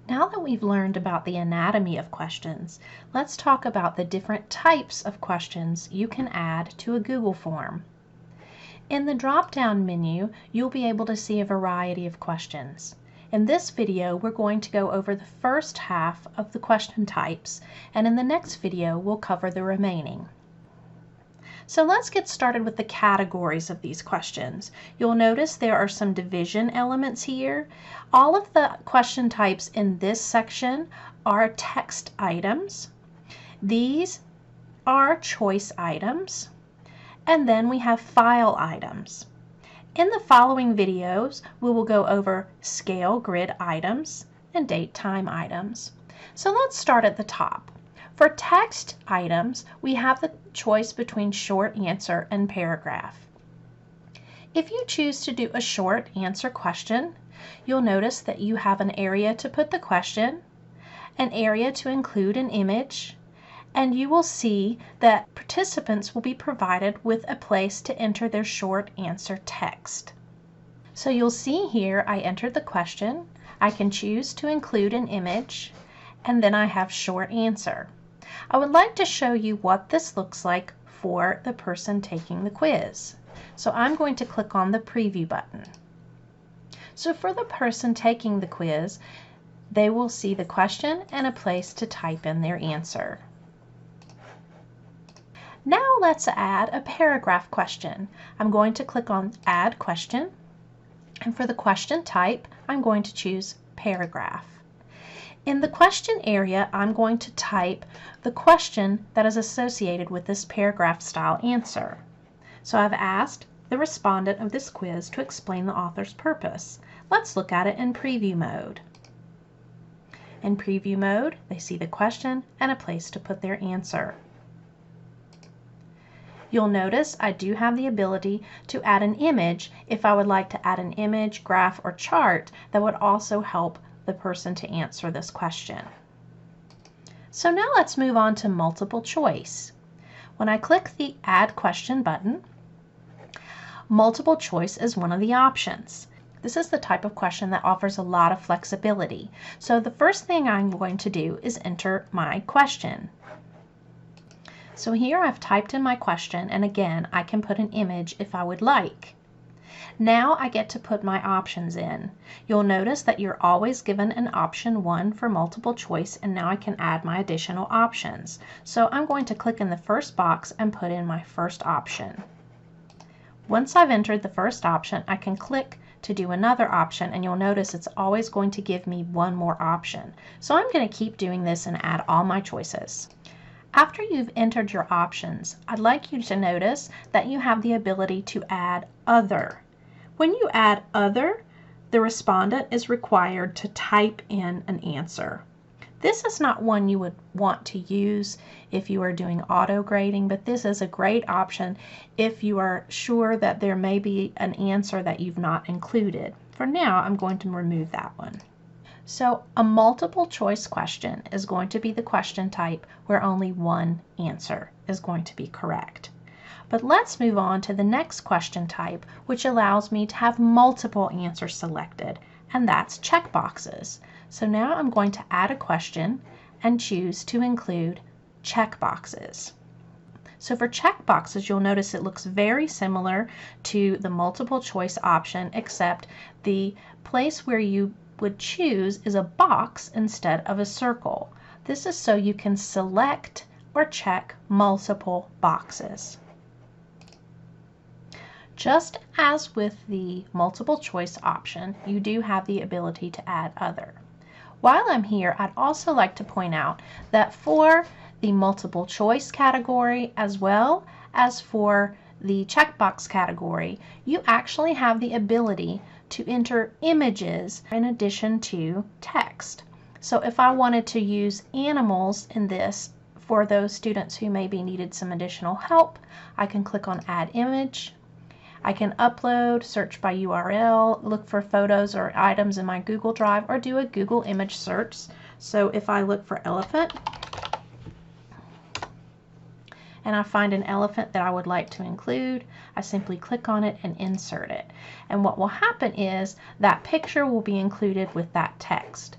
Now that we've learned about the anatomy of questions, let's talk about the different types of questions you can add to a Google form. In the drop-down menu, you'll be able to see a variety of questions. In this video, we're going to go over the first half of the question types, and in the next video, we'll cover the remaining. So let's get started with the categories of these questions. You'll notice there are some division elements here. All of the question types in this section are text items. These are choice items. And then we have file items. In the following videos, we will go over scale grid items and date time items. So let's start at the top. For text items, we have the choice between short answer and paragraph. If you choose to do a short answer question, you'll notice that you have an area to put the question, an area to include an image, and you will see that participants will be provided with a place to enter their short answer text. So you'll see here I entered the question, I can choose to include an image, and then I have short answer. I would like to show you what this looks like for the person taking the quiz. So I'm going to click on the preview button. So for the person taking the quiz, they will see the question and a place to type in their answer. Now let's add a paragraph question. I'm going to click on Add Question, and for the question type, I'm going to choose Paragraph. In the question area, I'm going to type the question that is associated with this paragraph style answer. So I've asked the respondent of this quiz to explain the author's purpose. Let's look at it in preview mode. In preview mode, they see the question and a place to put their answer. You'll notice I do have the ability to add an image if I would like to add an image, graph, or chart that would also help the person to answer this question. So now let's move on to multiple choice. When I click the Add Question button, multiple choice is one of the options. This is the type of question that offers a lot of flexibility. So the first thing I'm going to do is enter my question. So here I've typed in my question, and again, I can put an image if I would like. Now I get to put my options in. You'll notice that you're always given an option 1 for multiple choice, and now I can add my additional options. So I'm going to click in the first box and put in my first option. Once I've entered the first option, I can click to do another option, and you'll notice it's always going to give me one more option. So I'm going to keep doing this and add all my choices. After you've entered your options, I'd like you to notice that you have the ability to add other. When you add other, the respondent is required to type in an answer. This is not one you would want to use if you are doing auto grading, but this is a great option if you are sure that there may be an answer that you've not included. For now, I'm going to remove that one. So a multiple choice question is going to be the question type where only one answer is going to be correct. But let's move on to the next question type, which allows me to have multiple answers selected, and that's checkboxes. So now I'm going to add a question and choose to include checkboxes. So for checkboxes, you'll notice it looks very similar to the multiple choice option, except the place where you would choose is a box instead of a circle. This is so you can select or check multiple boxes. Just as with the multiple choice option, you do have the ability to add other. While I'm here, I'd also like to point out that for the multiple choice category as well as for the checkbox category, you actually have the ability to enter images in addition to text. So if I wanted to use animals in this for those students who maybe needed some additional help, I can click on Add Image. I can upload, search by URL, look for photos or items in my Google Drive, or do a Google image search. So if I look for elephant, and I find an elephant that I would like to include, I simply click on it and insert it. And what will happen is that picture will be included with that text.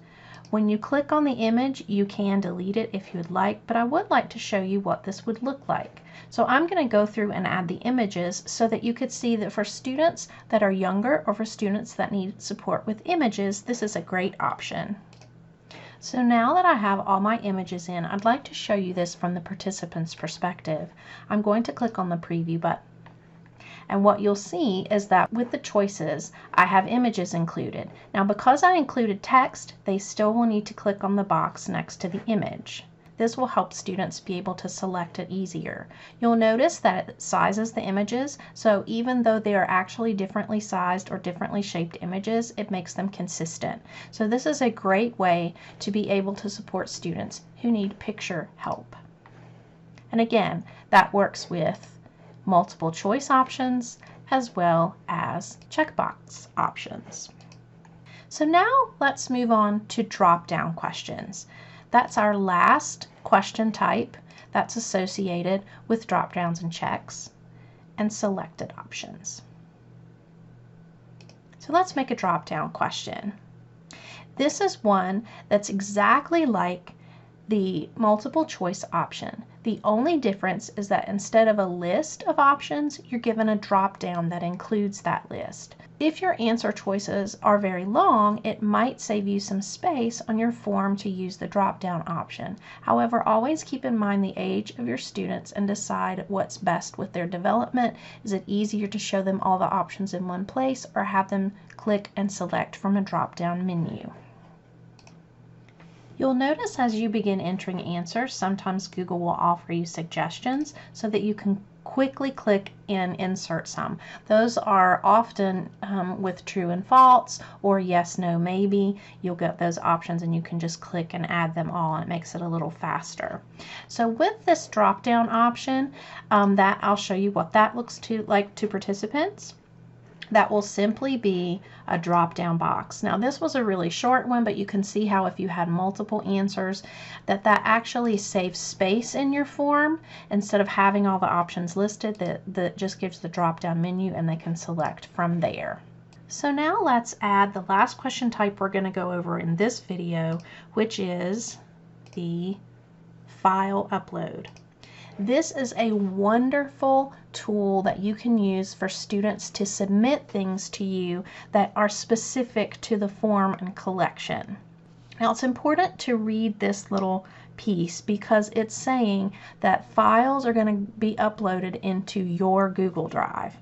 When you click on the image, you can delete it if you would like, but I would like to show you what this would look like. So I'm going to go through and add the images so that you could see that for students that are younger or for students that need support with images, this is a great option. So now that I have all my images in, I'd like to show you this from the participant's perspective. I'm going to click on the preview button. And what you'll see is that with the choices, I have images included. Now because I included text, they still will need to click on the box next to the image. This will help students be able to select it easier. You'll notice that it sizes the images, so even though they are actually differently sized or differently shaped images, it makes them consistent. So this is a great way to be able to support students who need picture help. And again, that works with multiple choice options as well as checkbox options. So now let's move on to drop-down questions. That's our last question type that's associated with drop-downs and checks and selected options. So let's make a drop-down question. This is one that's exactly like the multiple choice option. The only difference is that instead of a list of options, you're given a drop-down that includes that list. If your answer choices are very long, it might save you some space on your form to use the drop-down option. However, always keep in mind the age of your students and decide what's best with their development. Is it easier to show them all the options in one place or have them click and select from a drop-down menu? You'll notice as you begin entering answers, sometimes Google will offer you suggestions so that you can quickly click and insert some. Those are often with true and false or yes, no, maybe. You'll get those options and you can just click and add them all, and it makes it a little faster. So with this drop-down option, that I'll show you what that looks like to participants. That will simply be a drop-down box. Now this was a really short one, but you can see how if you had multiple answers that actually saves space in your form. Instead of having all the options listed, that just gives the drop-down menu and they can select from there. So now let's add the last question type we're going to go over in this video, which is the file upload. This is a wonderful tool that you can use for students to submit things to you that are specific to the form and collection. Now it's important to read this little piece because it's saying that files are going to be uploaded into your Google Drive.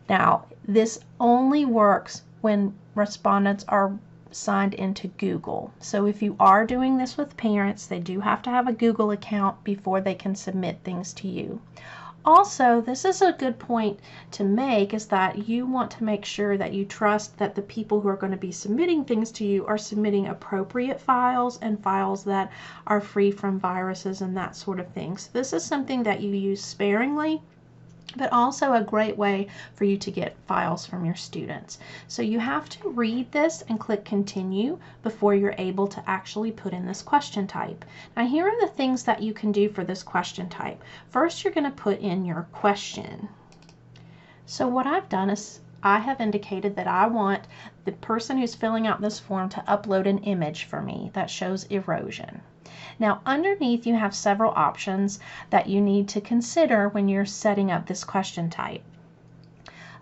Now this only works when respondents are signed into Google. So if you are doing this with parents, they do have to have a Google account before they can submit things to you. Also, this is a good point to make, is that you want to make sure that you trust that the people who are going to be submitting things to you are submitting appropriate files and files that are free from viruses and that sort of thing. So this is something that you use sparingly, but also a great way for you to get files from your students. So you have to read this and click continue before you're able to actually put in this question type. Now here are the things that you can do for this question type. First, you're going to put in your question. So what I've done is I have indicated that I want the person who's filling out this form to upload an image for me that shows erosion. Now underneath you have several options that you need to consider when you're setting up this question type.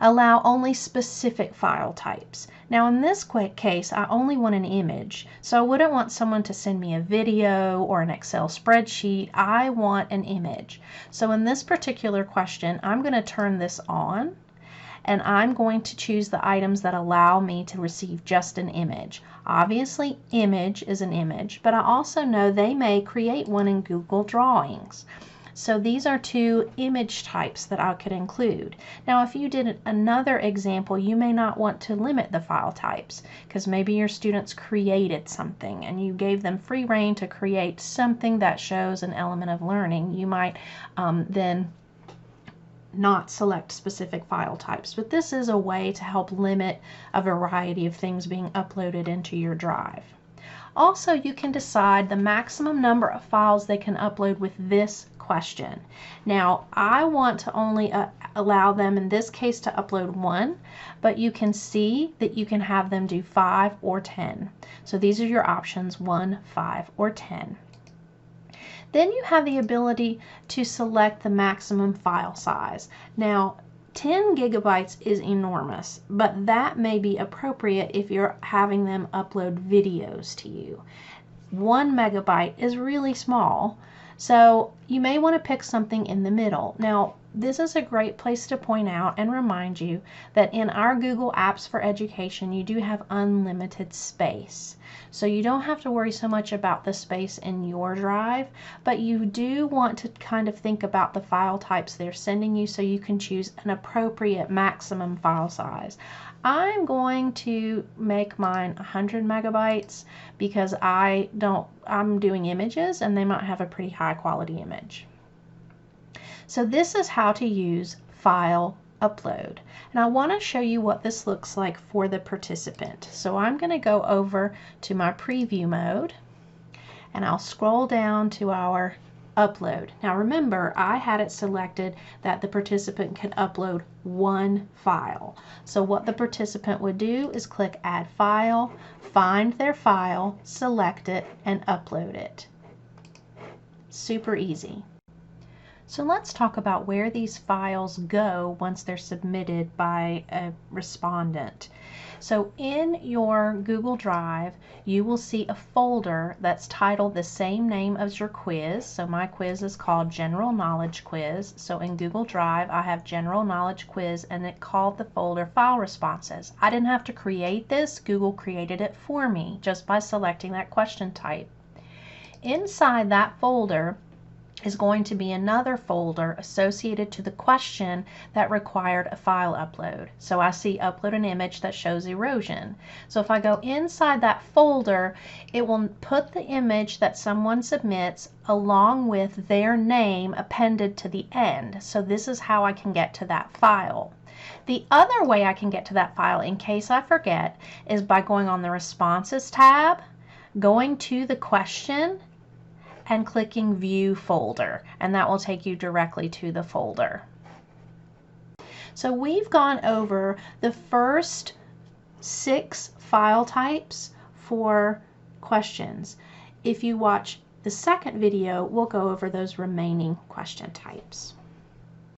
Allow only specific file types. Now in this case I only want an image, so I wouldn't want someone to send me a video or an Excel spreadsheet. I want an image. So in this particular question I'm going to turn this on, and I'm going to choose the items that allow me to receive just an image. Obviously, image is an image, but I also know they may create one in Google Drawings. So these are two image types that I could include. Now, if you did another example, you may not want to limit the file types because maybe your students created something and you gave them free rein to create something that shows an element of learning. You might then not select specific file types, but this is a way to help limit a variety of things being uploaded into your drive. Also, you can decide the maximum number of files they can upload with this question. Now, I want to only allow them in this case to upload 1, but you can see that you can have them do 5 or 10. So these are your options, 1, 5, or 10. Then you have the ability to select the maximum file size. Now, 10 gigabytes is enormous, but that may be appropriate if you're having them upload videos to you. 1 megabyte is really small, so you may want to pick something in the middle. Now, this is a great place to point out and remind you that in our Google Apps for Education, you do have unlimited space. So you don't have to worry so much about the space in your drive, but you do want to kind of think about the file types they're sending you so you can choose an appropriate maximum file size. I'm going to make mine 100 megabytes because I'm doing images and they might have a pretty high quality image. So this is how to use file upload. And I want to show you what this looks like for the participant. So I'm going to go over to my preview mode and I'll scroll down to our upload. Now remember, I had it selected that the participant could upload 1 file. So what the participant would do is click Add File, find their file, select it, and upload it. Super easy. So let's talk about where these files go once they're submitted by a respondent. So in your Google Drive, you will see a folder that's titled the same name as your quiz. So my quiz is called General Knowledge Quiz. So in Google Drive, I have General Knowledge Quiz and it called the folder File Responses. I didn't have to create this. Google created it for me just by selecting that question type. Inside that folder is going to be another folder associated to the question that required a file upload. So I see upload an image that shows erosion. So if I go inside that folder, it will put the image that someone submits along with their name appended to the end. So this is how I can get to that file. The other way I can get to that file in case I forget is by going on the Responses tab, going to the question, and clicking View Folder, and that will take you directly to the folder. So we've gone over the first 6 file types for questions. If you watch the second video, we'll go over those remaining question types.